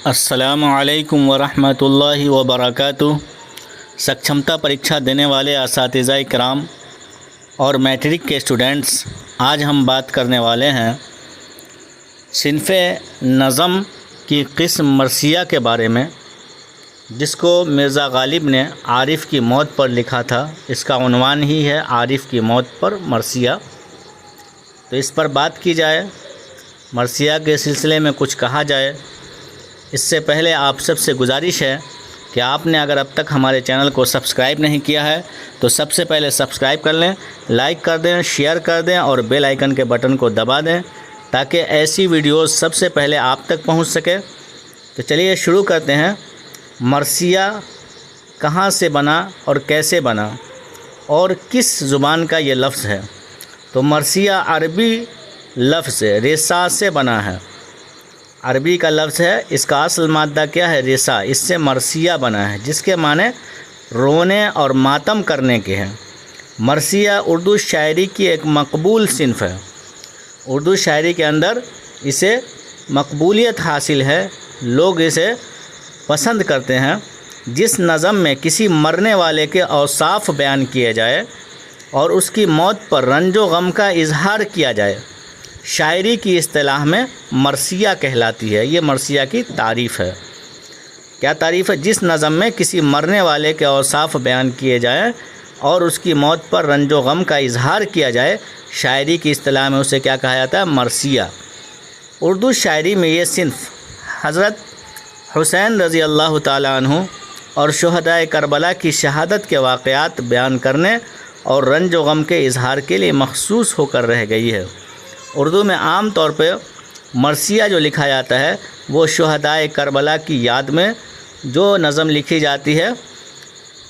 السلام علیکم ورحمۃ اللہ وبرکاتہ۔ سکشمتا پریکشا دینے والے اساتذہ کرام اور میٹرک کے اسٹوڈنٹس، آج ہم بات کرنے والے ہیں صنف نظم کی قسم مرثیہ کے بارے میں، جس کو مرزا غالب نے عارف کی موت پر لکھا تھا۔ اس کا عنوان ہی ہے عارف کی موت پر مرثیہ۔ تو اس پر بات کی جائے، مرثیہ کے سلسلے میں کچھ کہا جائے۔ اس سے پہلے آپ سب سے گزارش ہے کہ آپ نے اگر اب تک ہمارے چینل کو سبسکرائب نہیں کیا ہے تو سب سے پہلے سبسکرائب کر لیں، لائک کر دیں، شیئر کر دیں اور بیل آئیکن کے بٹن کو دبا دیں تاکہ ایسی ویڈیوز سب سے پہلے آپ تک پہنچ سکے۔ تو چلیے شروع کرتے ہیں۔ مرثیہ کہاں سے بنا اور کیسے بنا اور کس زبان کا یہ لفظ ہے؟ تو مرثیہ عربی لفظ رسا سے بنا ہے۔ عربی کا لفظ ہے، اس کا اصل مادہ کیا ہے؟ رسا۔ اس سے مرثیہ بنا ہے، جس کے معنی رونے اور ماتم کرنے کے ہیں۔ مرثیہ اردو شاعری کی ایک مقبول صنف ہے۔ اردو شاعری کے اندر اسے مقبولیت حاصل ہے، لوگ اسے پسند کرتے ہیں۔ جس نظم میں کسی مرنے والے کے اوصاف بیان کیے جائے اور اس کی موت پر رنج و غم کا اظہار کیا جائے، شاعری کی اصطلاح میں مرثیہ کہلاتی ہے۔ یہ مرثیہ کی تعریف ہے۔ کیا تعریف ہے؟ جس نظم میں کسی مرنے والے کے اوصاف بیان کیے جائیں اور اس کی موت پر رنج و غم کا اظہار کیا جائے، شاعری کی اصطلاح میں اسے کیا کہا جاتا ہے؟ مرثیہ۔ اردو شاعری میں یہ صنف حضرت حسین رضی اللہ تعالیٰ عنہ اور شہدائے کربلا کی شہادت کے واقعات بیان کرنے اور رنج و غم کے اظہار کے لیے مخصوص ہو کر رہ گئی ہے۔ اردو میں عام طور پہ مرثیہ جو لکھا جاتا ہے وہ شہدائے کربلا کی یاد میں جو نظم لکھی جاتی ہے،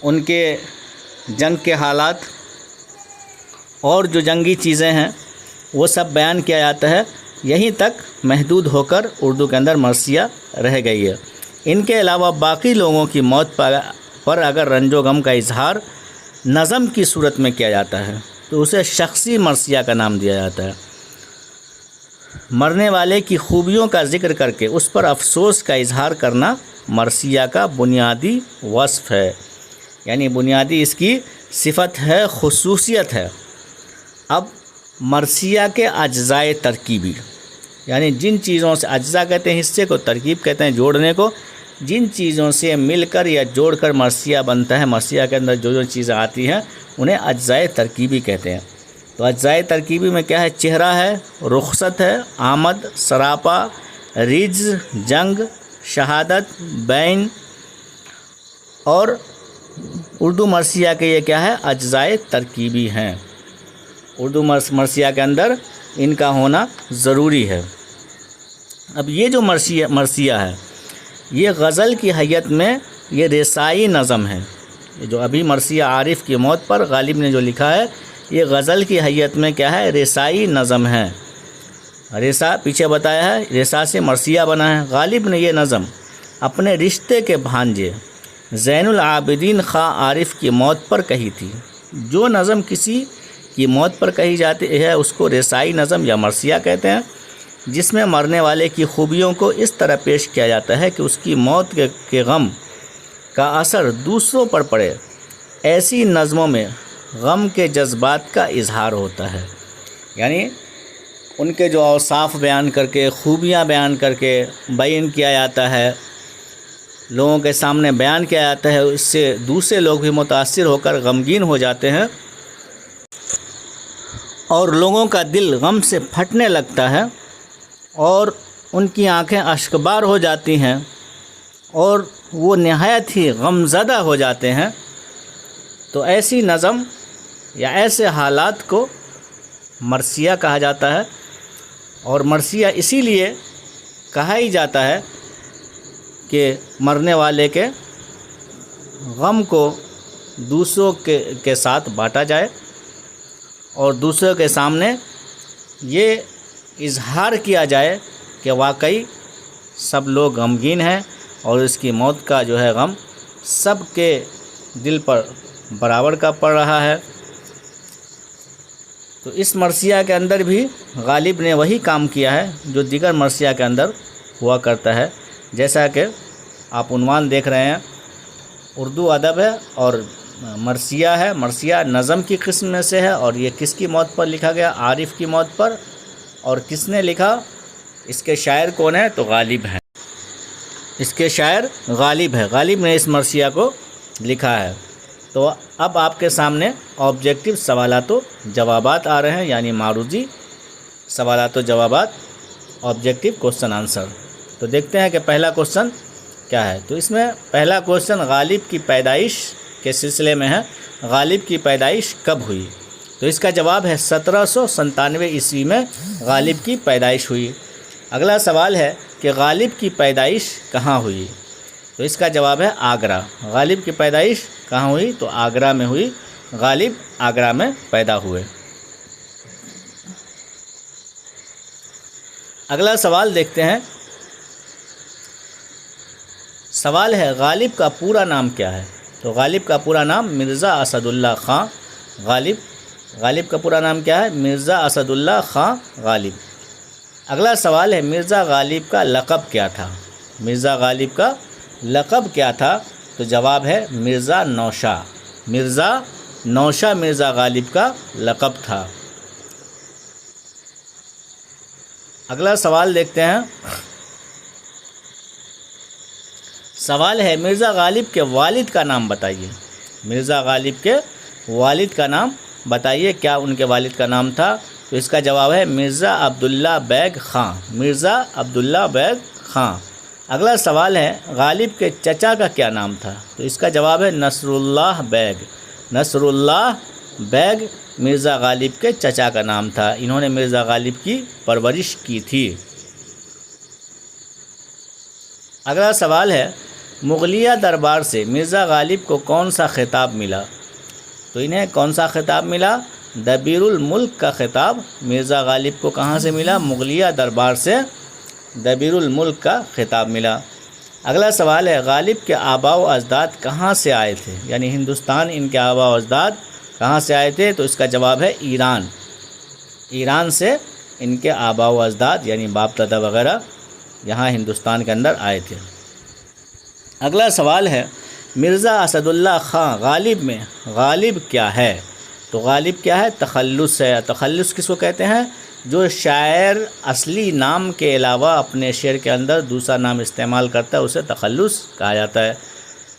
ان کے جنگ کے حالات اور جو جنگی چیزیں ہیں وہ سب بیان کیا جاتا ہے۔ یہیں تک محدود ہو کر اردو کے اندر مرثیہ رہ گئی ہے۔ ان کے علاوہ باقی لوگوں کی موت پر اگر رنج و غم کا اظہار نظم کی صورت میں کیا جاتا ہے تو اسے شخصی مرثیہ کا نام دیا جاتا ہے۔ مرنے والے کی خوبیوں کا ذکر کر کے اس پر افسوس کا اظہار کرنا مرثیہ کا بنیادی وصف ہے، یعنی بنیادی اس کی صفت ہے، خصوصیت ہے۔ اب مرثیہ کے اجزائے ترکیبی، یعنی جن چیزوں سے، اجزاء کہتے ہیں حصے کو، ترکیب کہتے ہیں جوڑنے کو، جن چیزوں سے مل کر یا جوڑ کر مرثیہ بنتا ہے، مرثیہ کے اندر جو چیزیں آتی ہیں انہیں اجزائے ترکیبی کہتے ہیں۔ تو اجزائے ترکیبی میں کیا ہے؟ چہرہ ہے، رخصت ہے، آمد، سراپا، رجز، جنگ، شہادت، بین، اور اردو مرثیہ کے یہ کیا ہے؟ اجزائے ترکیبی ہیں۔ اردو مرثیہ کے اندر ان کا ہونا ضروری ہے۔ اب یہ جو مرثیہ ہے یہ غزل کی حیت میں یہ رسائی نظم ہے۔ یہ جو ابھی مرثیہ عارف کی موت پر غالب نے جو لکھا ہے، یہ غزل کی حیت میں کیا ہے؟ رسائی نظم ہے۔ رسا پیچھے بتایا ہے، رسا سے مرثیہ بنا ہے۔ غالب نے یہ نظم اپنے رشتے کے بھانجے زین العابدین خواں عارف کی موت پر کہی تھی۔ جو نظم کسی کی موت پر کہی جاتی ہے اس کو رسائی نظم یا مرثیہ کہتے ہیں، جس میں مرنے والے کی خوبیوں کو اس طرح پیش کیا جاتا ہے کہ اس کی موت کے غم کا اثر دوسروں پر پڑے۔ ایسی نظموں میں غم کے جذبات کا اظہار ہوتا ہے، یعنی ان کے جو اوصاف بیان کر کے، خوبیاں بیان کر کے بیان کیا جاتا ہے، لوگوں کے سامنے بیان کیا جاتا ہے، اس سے دوسرے لوگ بھی متاثر ہو کر غمگین ہو جاتے ہیں اور لوگوں کا دل غم سے پھٹنے لگتا ہے اور ان کی آنکھیں اشکبار ہو جاتی ہیں اور وہ نہایت ہی غمزدہ ہو جاتے ہیں۔ تو ایسی نظم یا ایسے حالات کو مرثیہ کہا جاتا ہے، اور مرثیہ اسی لیے کہا ہی جاتا ہے کہ مرنے والے کے غم کو دوسروں کے ساتھ بانٹا جائے اور دوسروں کے سامنے یہ اظہار کیا جائے کہ واقعی سب لوگ غمگین ہیں اور اس کی موت کا جو ہے غم سب کے دل پر برابر کا پڑ رہا ہے۔ تو اس مرثیہ کے اندر بھی غالب نے وہی کام کیا ہے جو دیگر مرثیہ کے اندر ہوا کرتا ہے، جیسا کہ آپ عنوان دیکھ رہے ہیں، اردو ادب ہے اور مرثیہ ہے۔ مرثیہ نظم کی قسم میں سے ہے، اور یہ کس کی موت پر لکھا گیا؟ عارف کی موت پر۔ اور کس نے لکھا؟ اس کے شاعر کون ہیں؟ تو غالب ہیں۔ اس کے شاعر غالب ہے، غالب نے اس مرثیہ کو لکھا ہے۔ تو اب آپ کے سامنے آبجیکٹو سوالات و جوابات آ رہے ہیں، یعنی معروضی سوالات و جوابات، آبجیکٹو کوسچن آنسر۔ تو دیکھتے ہیں کہ پہلا کوسچن کیا ہے۔ تو اس میں پہلا کوسچن غالب کی پیدائش کے سلسلے میں ہے۔ غالب کی پیدائش کب ہوئی؟ تو اس کا جواب ہے 1797 عیسوی میں غالب کی پیدائش ہوئی۔ اگلا سوال ہے کہ غالب کی پیدائش کہاں ہوئی؟ تو اس کا جواب ہے آگرہ۔ غالب کی پیدائش کہاں ہوئی؟ تو آگرہ میں ہوئی۔ غالب آگرہ میں پیدا ہوئے۔ اگلا سوال دیکھتے ہیں۔ سوال ہے غالب کا پورا نام کیا ہے؟ تو غالب کا پورا نام مرزا اسد اللہ خان غالب کا پورا نام کیا ہے؟ مرزا اسد اللہ خان غالب۔ اگلا سوال ہے مرزا غالب کا لقب کیا تھا؟ مرزا غالب کا لقب کیا تھا؟ تو جواب ہے مرزا نوشہ۔ مرزا نوشہ مرزا غالب کا لقب تھا۔ اگلا سوال دیکھتے ہیں۔ سوال ہے مرزا غالب کے والد کا نام بتائیے۔ مرزا غالب کے والد کا نام بتائیے، کیا ان کے والد کا نام تھا؟ تو اس کا جواب ہے مرزا عبداللہ بیگ خان۔ مرزا عبداللہ بیگ خان۔ اگلا سوال ہے غالب کے چچا کا کیا نام تھا؟ تو اس کا جواب ہے نصر اللہ بیگ۔ نصر اللہ بیگ مرزا غالب کے چچا کا نام تھا۔ انہوں نے مرزا غالب کی پرورش کی تھی۔ اگلا سوال ہے مغلیہ دربار سے مرزا غالب کو کون سا خطاب ملا؟ تو انہیں کون سا خطاب ملا؟ دبیر الملک کا خطاب مرزا غالب کو کہاں سے ملا؟ مغلیہ دربار سے دبیر الملک کا خطاب ملا۔ اگلا سوال ہے غالب کے آباء و اجداد کہاں سے آئے تھے؟ یعنی ہندوستان ان کے آباء و اجداد کہاں سے آئے تھے؟ تو اس کا جواب ہے ایران۔ ایران سے ان کے آباء و اجداد یعنی باپ دادا وغیرہ یہاں ہندوستان کے اندر آئے تھے۔ اگلا سوال ہے مرزا اسد اللہ خان غالب میں غالب کیا ہے؟ تو غالب کیا ہے؟ تخلص ہے۔ تخلص کس کو کہتے ہیں؟ جو شاعر اصلی نام کے علاوہ اپنے شعر کے اندر دوسرا نام استعمال کرتا ہے اسے تخلص کہا جاتا ہے۔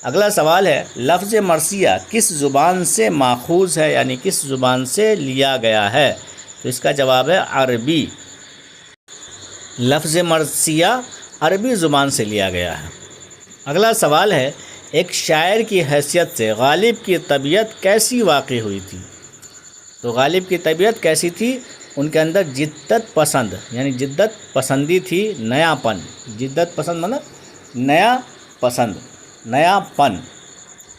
اگلا سوال ہے لفظ مرثیہ کس زبان سے ماخوذ ہے، یعنی کس زبان سے لیا گیا ہے؟ تو اس کا جواب ہے عربی۔ لفظ مرثیہ عربی زبان سے لیا گیا ہے۔ اگلا سوال ہے ایک شاعر کی حیثیت سے غالب کی طبیعت کیسی واقع ہوئی تھی؟ تو غالب کی طبیعت کیسی تھی؟ ان کے اندر جدت پسند یعنی جدت پسندی تھی، نیا پن۔ جدت پسند مطلب نیا پسند، نیا پن۔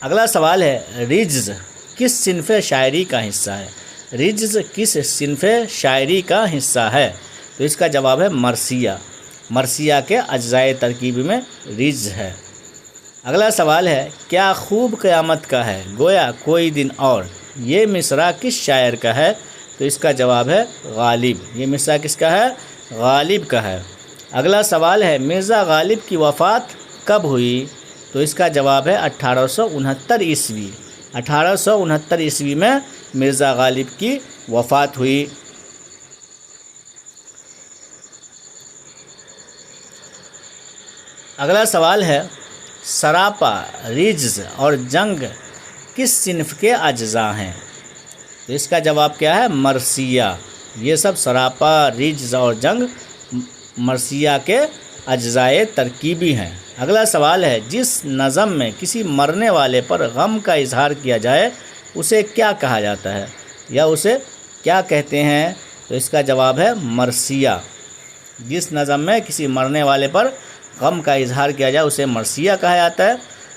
اگلا سوال ہے رجز کس صنف شاعری کا حصہ ہے؟ رجز کس صنف شاعری کا حصہ ہے؟ تو اس کا جواب ہے مرثیہ۔ مرثیہ کے اجزائے ترکیبی میں رجز ہے۔ اگلا سوال ہے کیا خوب قیامت کا ہے گویا کوئی دن اور، یہ مصرع کس شاعر کا ہے؟ تو اس کا جواب ہے غالب۔ یہ مصرع کس کا ہے؟ غالب کا ہے۔ اگلا سوال ہے مرزا غالب کی وفات کب ہوئی؟ تو اس کا جواب ہے 1869 عیسوی۔ 1869 عیسوی میں مرزا غالب کی وفات ہوئی۔ اگلا سوال ہے سراپا، رجز اور جنگ کس صنف کے اجزاء ہیں؟ تو اس کا جواب کیا ہے؟ مرثیہ۔ یہ سب سراپا، رجز اور جنگ مرثیہ کے اجزائے ترکیبی ہیں۔ اگلا سوال ہے جس نظم میں کسی مرنے والے پر غم کا اظہار کیا جائے اسے کیا کہا جاتا ہے یا اسے کیا کہتے ہیں؟ تو اس کا جواب ہے مرثیہ۔ جس نظم میں کسی مرنے والے پر غم کا اظہار کیا جائے اسے مرثیہ کہا جاتا ہے۔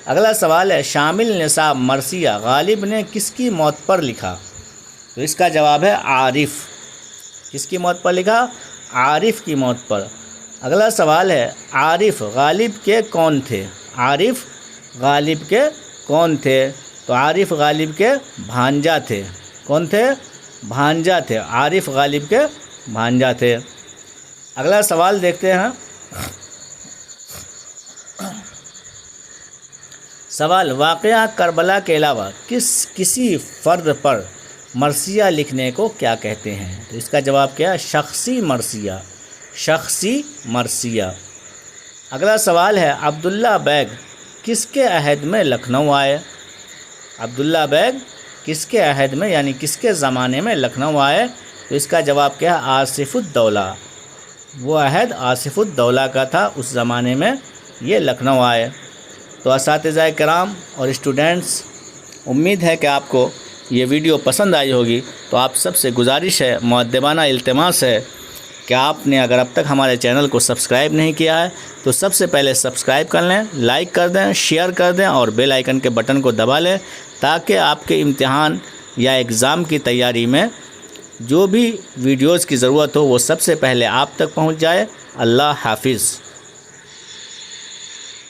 اگلا سوال ہے شامل نصاب مرثیہ غالب نے کس کی موت پر لکھا؟ تو اس کا جواب ہے عارف۔ کس کی موت پر لکھا؟ عارف کی موت پر۔ اگلا سوال ہے عارف غالب کے کون تھے؟ عارف غالب کے کون تھے؟ تو عارف غالب کے بھانجا تھے۔ کون تھے؟ بھانجا تھے۔ عارف غالب کے بھانجا تھے۔ اگلا سوال دیکھتے ہیں۔ سوال، واقعہ کربلا کے علاوہ کسی فرد پر مرثیہ لکھنے کو کیا کہتے ہیں؟ تو اس کا جواب کیا ہے؟ شخصی مرثیہ، شخصی مرثیہ۔ اگلا سوال ہے، عبداللہ بیگ کس کے عہد میں لکھنؤ آئے؟ عبداللہ بیگ کس کے عہد میں یعنی کس کے زمانے میں لکھنؤ آئے؟ تو اس کا جواب کیا ہے؟ آصف الدولہ۔ وہ عہد آصف الدولہ کا تھا، اس زمانے میں یہ لکھنؤ آئے۔ تو اساتذہ کرام اور اسٹوڈنٹس، امید ہے کہ آپ کو یہ ویڈیو پسند آئی ہوگی۔ تو آپ سب سے گزارش ہے، مؤدبانہ التماس ہے کہ آپ نے اگر اب تک ہمارے چینل کو سبسکرائب نہیں کیا ہے تو سب سے پہلے سبسکرائب کر لیں، لائک کر دیں، شیئر کر دیں اور بیل آئیکن کے بٹن کو دبا لیں تاکہ آپ کے امتحان یا ایگزام کی تیاری میں جو بھی ویڈیوز کی ضرورت ہو وہ سب سے پہلے آپ تک پہنچ جائے۔ اللہ حافظ۔